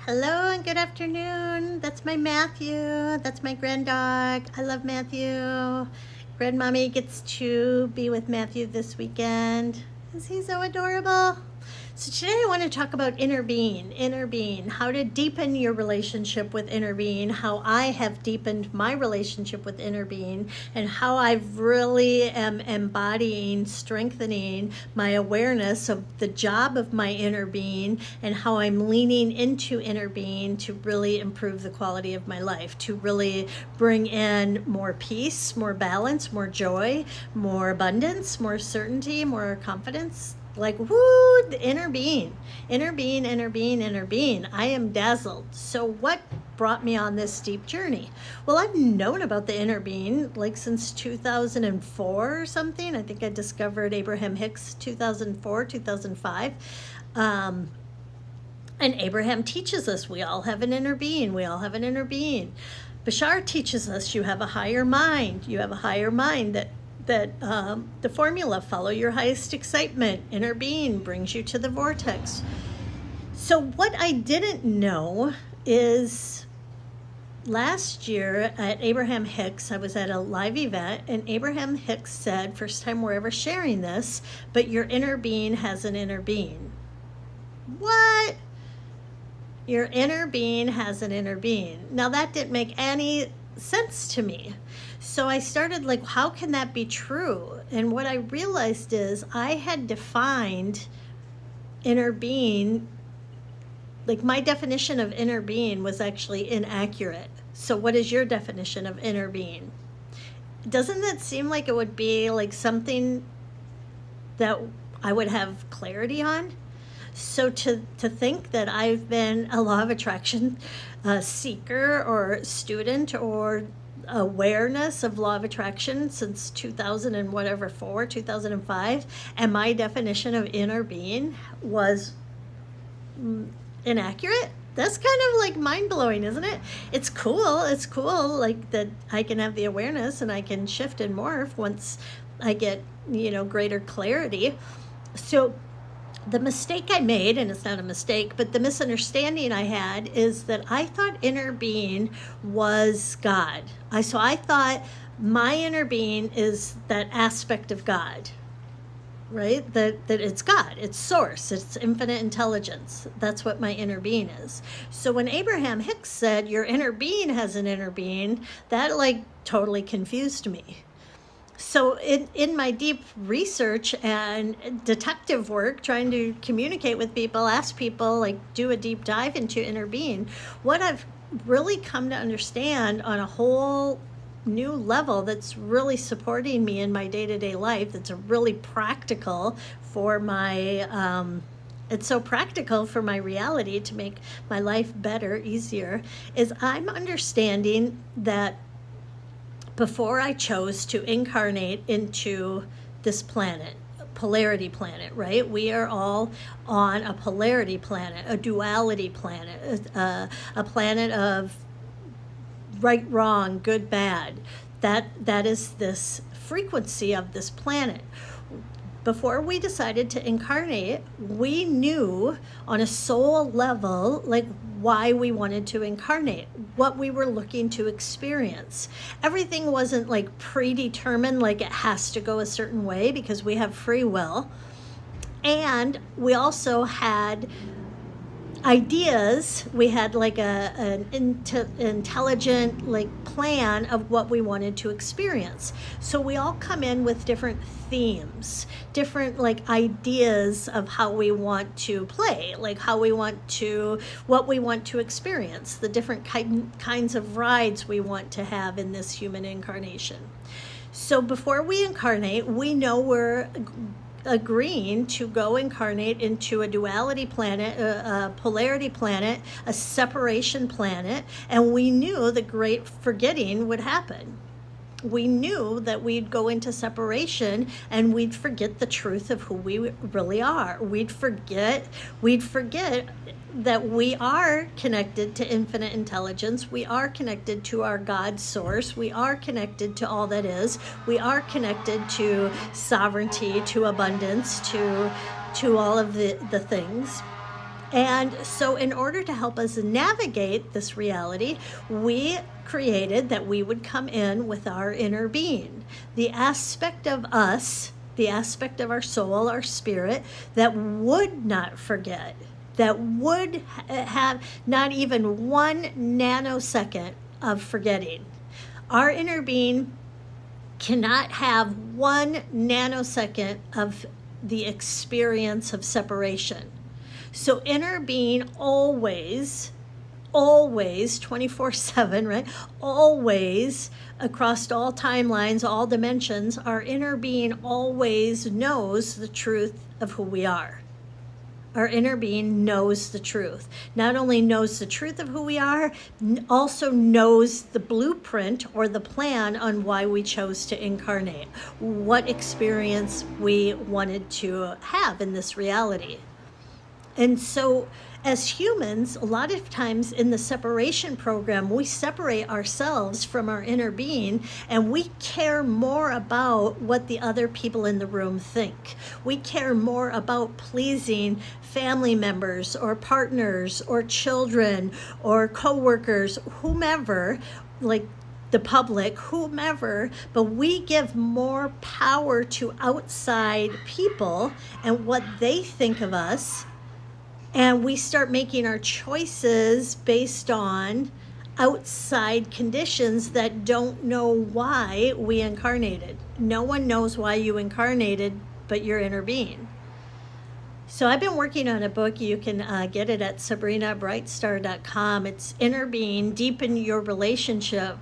Hello and good afternoon. That's my Matthew. That's my grand dog. I love Matthew. Grandmommy gets to be with Matthew this weekend. Is he so adorable? So today I want to talk about inner being, how to deepen your relationship with inner being, how I have deepened my relationship with inner being, and how I really am embodying, strengthening my awareness of the job of my inner being, and how I'm leaning into inner being to really improve the quality of my life, to really bring in more peace, more balance, more joy, more abundance, more certainty, more confidence. Like, woo, the inner being. I am dazzled. So what brought me on this deep journey? Well, I've known about the inner being like since 2004 or something. I think I discovered Abraham Hicks 2004, 2005. And Abraham teaches us we all have an inner being. Bashar teaches us you have a higher mind. That the formula, follow your highest excitement, inner being brings you to the vortex. So what I didn't know is last year at Abraham Hicks, I was at a live event, and Abraham Hicks said, first time we're ever sharing this, but your inner being has an inner being. What? Your inner being has an inner being. Now that didn't make any sense to me. So I started like, how can that be true? And what I realized is I had defined inner being, like my definition of inner being was actually inaccurate. So what is your definition of inner being? Doesn't that seem like it would be like something that I would have clarity on? So to think that I've been a law of attraction seeker or student or awareness of law of attraction since 2005, and my definition of inner being was inaccurate. That's kind of like mind-blowing, isn't it? It's cool like that I can have the awareness and I can shift and morph once I get greater clarity. So the mistake I made, and it's not a mistake, but the misunderstanding I had is that I thought inner being was God. So I thought my inner being is that aspect of God, right? That it's God, it's source, it's infinite intelligence. That's what my inner being is. So when Abraham Hicks said your inner being has an inner being, that like totally confused me. So in my deep research and detective work, trying to communicate with people, ask people, like do a deep dive into inner being, what I've really come to understand on a whole new level that's really supporting me in my day-to-day life, that's really practical for my, it's so practical for my reality to make my life better, easier, is I'm understanding that before I chose to incarnate into this planet, polarity planet, right? We are all on a polarity planet, a duality planet, a planet of right, wrong, good, bad. That is this frequency of this planet. Before we decided to incarnate, we knew on a soul level, like why we wanted to incarnate, what we were looking to experience. Everything wasn't like predetermined, like it has to go a certain way because we have free will. And we also had ideas. We had like an intelligent like plan of what we wanted to experience. So we all come in with different themes, different like ideas of how we want to play, like what we want to experience, the different kinds of rides we want to have in this human incarnation. So before we incarnate, we know we're agreeing to go incarnate into a duality planet, a polarity planet, a separation planet, and we knew the great forgetting would happen. We knew that we'd go into separation and we'd forget the truth of who we really are. We'd forget that we are connected to infinite intelligence. We are connected to our God source. We are connected to all that is. We are connected to sovereignty, to abundance, to all of the things. And so in order to help us navigate this reality, we created that we would come in with our inner being, the aspect of us, the aspect of our soul, our spirit, that would not forget, that would have not even 1 nanosecond of forgetting. Our inner being cannot have 1 nanosecond of the experience of separation. So inner being always 24/7, right? Always, across all timelines, all dimensions, our inner being always knows the truth of who we are. Our inner being knows the truth. Not only knows the truth of who we are, also knows the blueprint or the plan on why we chose to incarnate, what experience we wanted to have in this reality. And so as humans, a lot of times in the separation program, we separate ourselves from our inner being, and we care more about what the other people in the room think. We care more about pleasing family members or partners or children or coworkers, whomever, like the public, whomever, but we give more power to outside people and what they think of us. And we start making our choices based on outside conditions that don't know why we incarnated. No one knows why you incarnated but your inner being. So I've been working on a book. You can get it at sabrinabrightstar.com. It's Inner Being, Deepen Your Relationship.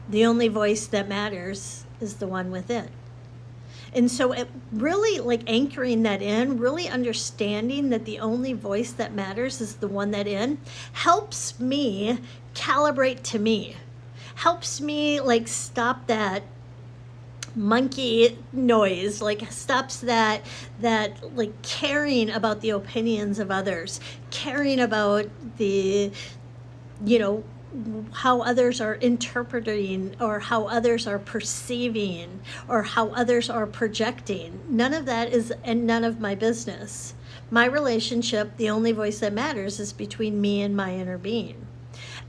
The only voice that matters is the one within. And so it really, like, anchoring that in, really understanding that the only voice that matters is the one that in, helps me calibrate to me, helps me like stop that monkey noise, like stops that like caring about the opinions of others, caring about the, you know, how others are interpreting or how others are perceiving or how others are projecting. None of that is and none of my business. My relationship, the only voice that matters, is between me and my inner being.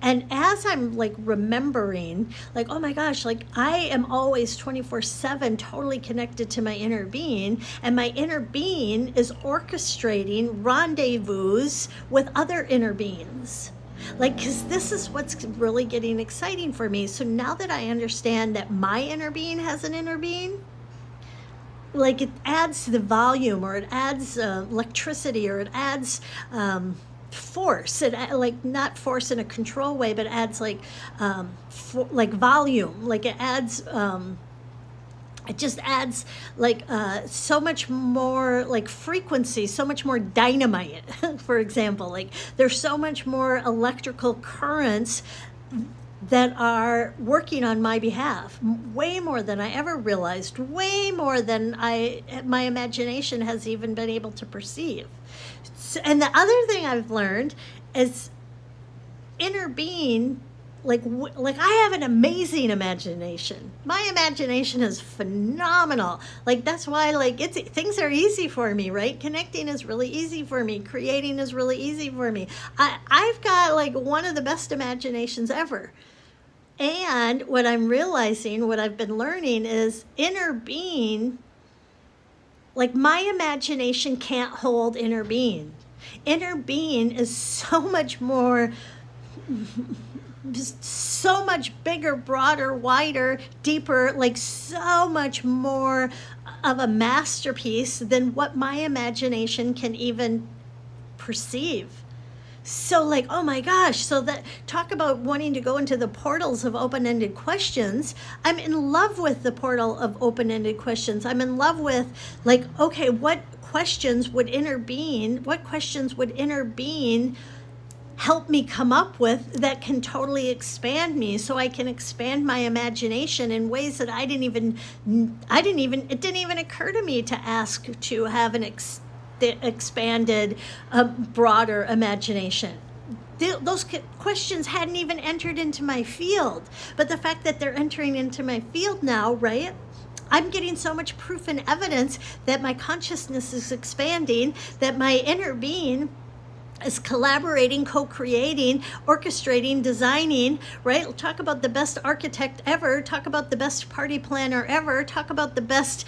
And as I'm like remembering, like, oh my gosh, like I am always 24/7 totally connected to my inner being, and my inner being is orchestrating rendezvous with other inner beings. Like, because this is what's really getting exciting for me. So now that I understand that my inner being has an inner being, like it adds the volume, or it adds electricity, or it adds force. It like not force in a control way, but adds like volume. Like it adds. It just adds like so much more like frequency, so much more dynamite, for example. Like there's so much more electrical currents that are working on my behalf, way more than I ever realized, way more than my imagination has even been able to perceive. So, and the other thing I've learned is inner being. Like I have an amazing imagination. My imagination is phenomenal. Like that's why like things are easy for me, right? Connecting is really easy for me. Creating is really easy for me. I've got like one of the best imaginations ever. And what I'm realizing, what I've been learning is inner being, like my imagination can't hold inner being. Inner being is so much more just so much bigger, broader, wider, deeper, like so much more of a masterpiece than what my imagination can even perceive. So like, oh my gosh, so that talk about wanting to go into the portals of open-ended questions. I'm in love with the portal of open-ended questions. I'm in love with like, okay, what questions would inner being help me come up with that can totally expand me, so I can expand my imagination in ways that it didn't even occur to me to ask to have an expanded, broader imagination. Those questions hadn't even entered into my field, but the fact that they're entering into my field now, right? I'm getting so much proof and evidence that my consciousness is expanding, that my inner being is collaborating, co-creating, orchestrating, designing, right? Talk about the best architect ever, talk about the best party planner ever, talk about the best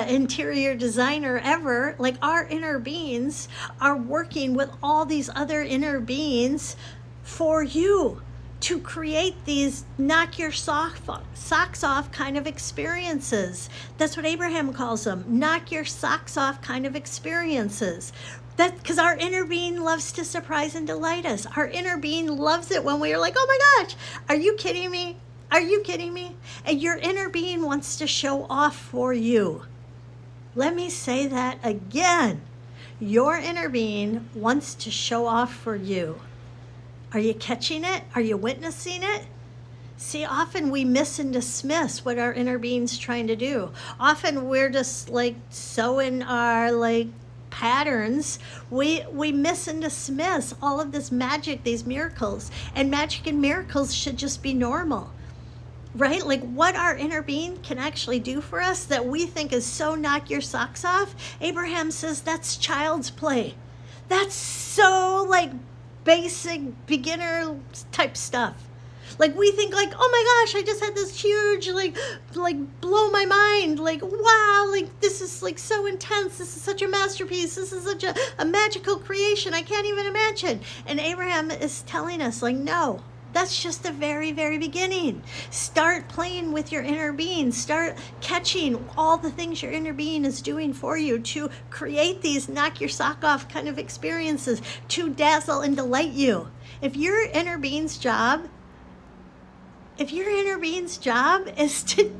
interior designer ever. Like, our inner beings are working with all these other inner beings for you to create these knock your socks off kind of experiences. That's what Abraham calls them, knock your socks off kind of experiences. That because our inner being loves to surprise and delight us. Our inner being loves it when we're like, oh my gosh, are you kidding me? Are you kidding me? And your inner being wants to show off for you. Let me say that again. Your inner being wants to show off for you. Are you catching it? Are you witnessing it? See, often we miss and dismiss what our inner being's trying to do. Often we're just like so in our like patterns, we miss and dismiss all of this magic, these miracles. And magic and miracles should just be normal, right? Like, what our inner being can actually do for us that we think is so knock your socks off, Abraham says that's child's play. That's so like basic beginner type stuff. Like, we think like, oh my gosh, I just had this huge, like blow my mind. Like, wow, like this is like so intense. This is such a masterpiece. This is such a magical creation. I can't even imagine. And Abraham is telling us like, no, that's just the very, very beginning. Start playing with your inner being. Start catching all the things your inner being is doing for you to create these knock your sock off kind of experiences to dazzle and delight you. If your inner being's job is to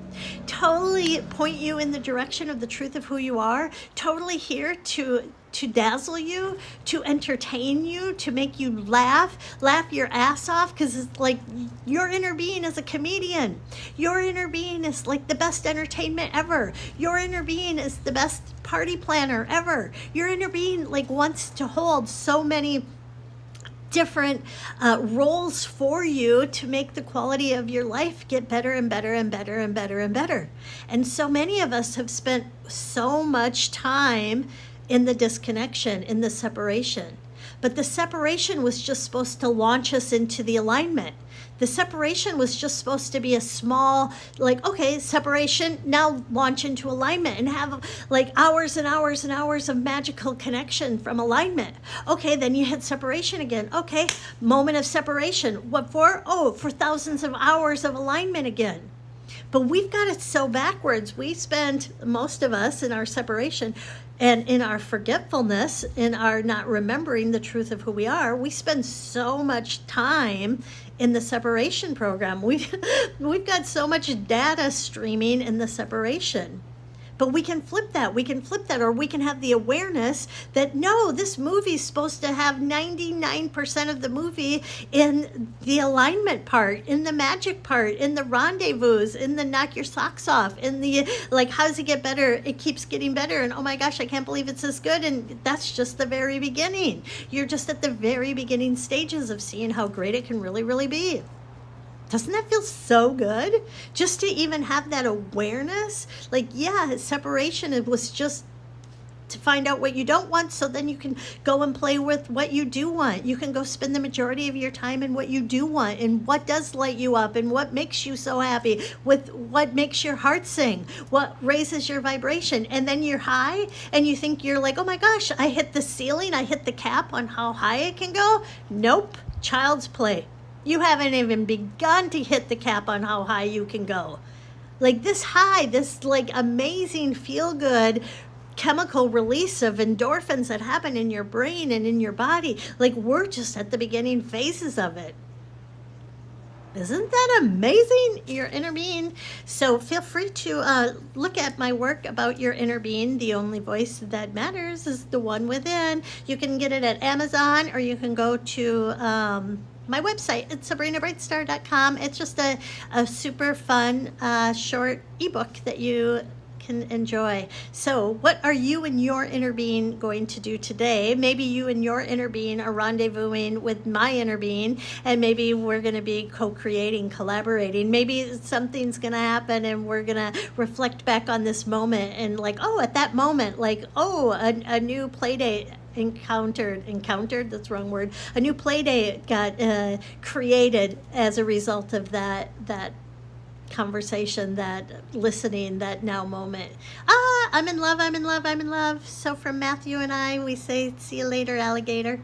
totally point you in the direction of the truth of who you are, totally here to dazzle you, to entertain you, to make you laugh your ass off, because it's like your inner being is a comedian. Your inner being is like the best entertainment ever. Your inner being is the best party planner ever. Your inner being like wants to hold so many different roles for you to make the quality of your life get better and better and better and better and better. And so many of us have spent so much time in the disconnection, in the separation. But the separation was just supposed to launch us into the alignment. The separation was just supposed to be a small, like, okay, separation, now launch into alignment and have like hours and hours and hours of magical connection from alignment. Okay, then you hit separation again. Okay, moment of separation. What for? Oh, for thousands of hours of alignment again. But we've got it so backwards. We spend, most of us, in our separation and in our forgetfulness, in our not remembering the truth of who we are, we spend so much time in the separation program. We've got so much data streaming in the separation. But we can flip that. Or we can have the awareness that, no, this movie's supposed to have 99% of the movie in the alignment part, in the magic part, in the rendezvous, in the knock your socks off, in the, like, how does it get better? It keeps getting better. And oh my gosh, I can't believe it's this good. And that's just the very beginning. You're just at the very beginning stages of seeing how great it can really, really be. Doesn't that feel so good? Just to even have that awareness. Like, yeah, separation, it was just to find out what you don't want, so then you can go and play with what you do want. You can go spend the majority of your time in what you do want and what does light you up and what makes you so happy, with what makes your heart sing, what raises your vibration. And then you're high and you think you're like, oh my gosh, I hit the ceiling, I hit the cap on how high it can go. Nope, child's play. You haven't even begun to hit the cap on how high you can go. Like this high, this like amazing feel-good chemical release of endorphins that happen in your brain and in your body. Like, we're just at the beginning phases of it. Isn't that amazing? Your inner being. So feel free to look at my work about your inner being. The only voice that matters is the one within. You can get it at Amazon, or you can go to my website. It's sabrinabrightstar.com. It's just a super fun short ebook that you can enjoy. So what are you and your inner being going to do today? Maybe you and your inner being are rendezvousing with my inner being, and maybe we're going to be co-creating, collaborating. Maybe something's going to happen and we're going to reflect back on this moment and like, oh, at that moment, like, oh, a new play date encountered, that's the wrong word, a new play date got created as a result of that conversation, that listening, that now moment. I'm in love, I'm in love, I'm in love. So from Matthew and I, we say, see you later, alligator.